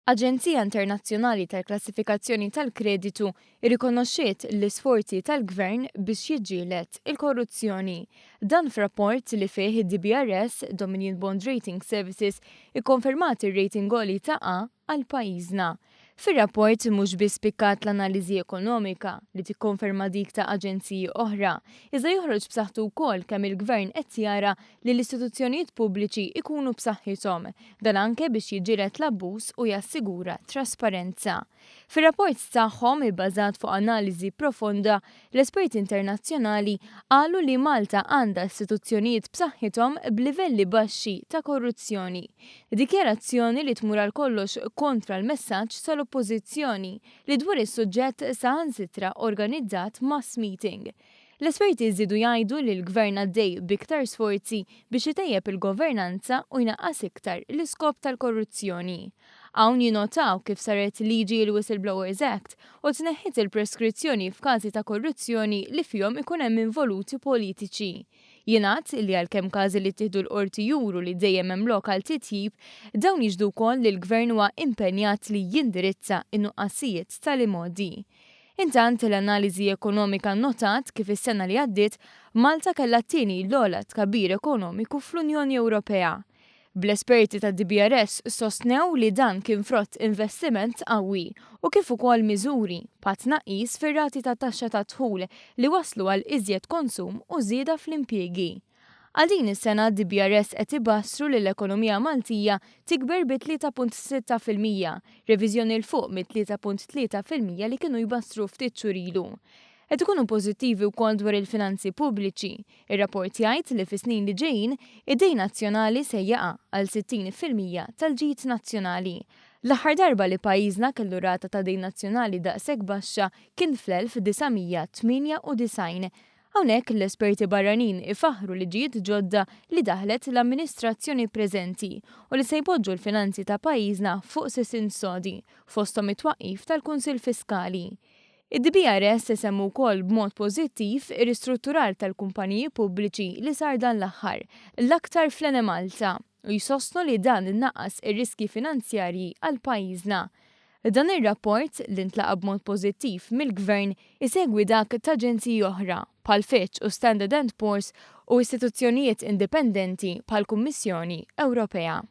Aġenzija Internazzjonali tal-Klassifikazzjoni tal-Kreditu irrikonoxxiet l-isforzi tal-Gvern biex jiġġieled il-korruzzjoni. Dan f'rapport li fih id-DBRS, Dominion Bond Rating Services, ikkonfermat ir-rating għoli ta' A għal pajjiżna. Fir-rapport mhux biss pikkat l-analiżi ekonomika li tikkonferma dik ta' aġenziji oħra, iżda joħroġ b'saħħtu wkoll kemm il-Gvern qed jara li l-istituzzjonijiet pubbliċi ikunu b'saħħithom, dan anke biex jiġġieled l-abbuż u jassigura trasparenza. Fir-rapport tagħhom ibbażat fuq analiżi profonda, l-esperti internazzjonali qalu li Malta għandha istituzzjonijiet b'saħħithom b'livelli baxxi ta' korruzzjoni. Dikjarazzjoni li tmur għal kollox kontra l-messaġġ tal-oppożizzjoni li dwar is-suġġett saħansitra organizzat mass meeting. L-esperti jżidu jgħidu li l-Gvern għaddej biktar sforzi biex itejjeb il-governanza u jnaqqas iktar l-iskop tal-korruzzjoni. Hawn jinotaw kif saret liġi l-Whistleblowers Act u tneħħit il-preskrizzjoni f'każi ta' korruzzjoni li fihom ikun hemm involuti politiċi. Jingħad li għalkemm każi li tieħdu l-qorti juru li dejjem hemm lokal titjib, dawn jiġdu wkoll li l-Gvern huwa impenjat li jindirizza in-nuqqasijiet tal-imodi. Intant l-analiżi ekonomika notat kif is-sena li għaddiet Malta kellha t-tieni l-ogħla tkabbir ekonomiku fl-Unjoni Ewropea. Bl-esperti ta' DBRS sostnew li dan kien frott investiment qawwi u kif ukoll miżuri pa' tnaqqis fir-rati ta' taxxa ta' dħul li waslu għal iżjed konsum u żieda fl-impjiegi. Għal din is-sena DBRS qed ibassru li l-ekonomija Maltija tikber bi 3.6%, reviżjoni l fuq mit-3.3% li kienu jbassru ftit xhur ilu. Qed ikunu pożittivi wkoll dwar il-finanzi pubbliċi. Ir-rapport jgħid li fis-snin li ġejjin id-dejn nazzjonali se jaqa' għal 60% tal-ġid nazzjonali. L-aħħar darba li pajjiżna kellu rata ta' dejn nazzjonali daqshekk baxxa kien fl-1998. Hawnhekk l-esperti barranin ifaħħru liġijiet ġodda li daħlet l-amministrazzjoni preżenti u li se jpoġġu l-finanzi ta' pajjiżna fuq sisin sodi fosthom it-twaqqif tal-Kunsill Fiskali. Id-DBRS isemmu wkoll b'mod pożittiv ir-ristrutturar tal-kumpaniji pubbliċi li sar dan l-aħħar, l-aktar fl-Malta, u jsostnu li dan innaqqas ir-riski finanzjarji għal pajjiżna. Dan ir-rapport li ntlaqa b'mod pożittiv mill-Gvern isegwi dak ta' aġenziji oħra bħal Fitch u Standard & Poor's u istituzzjonijiet indipendenti bħal Kummissjoni Ewropea.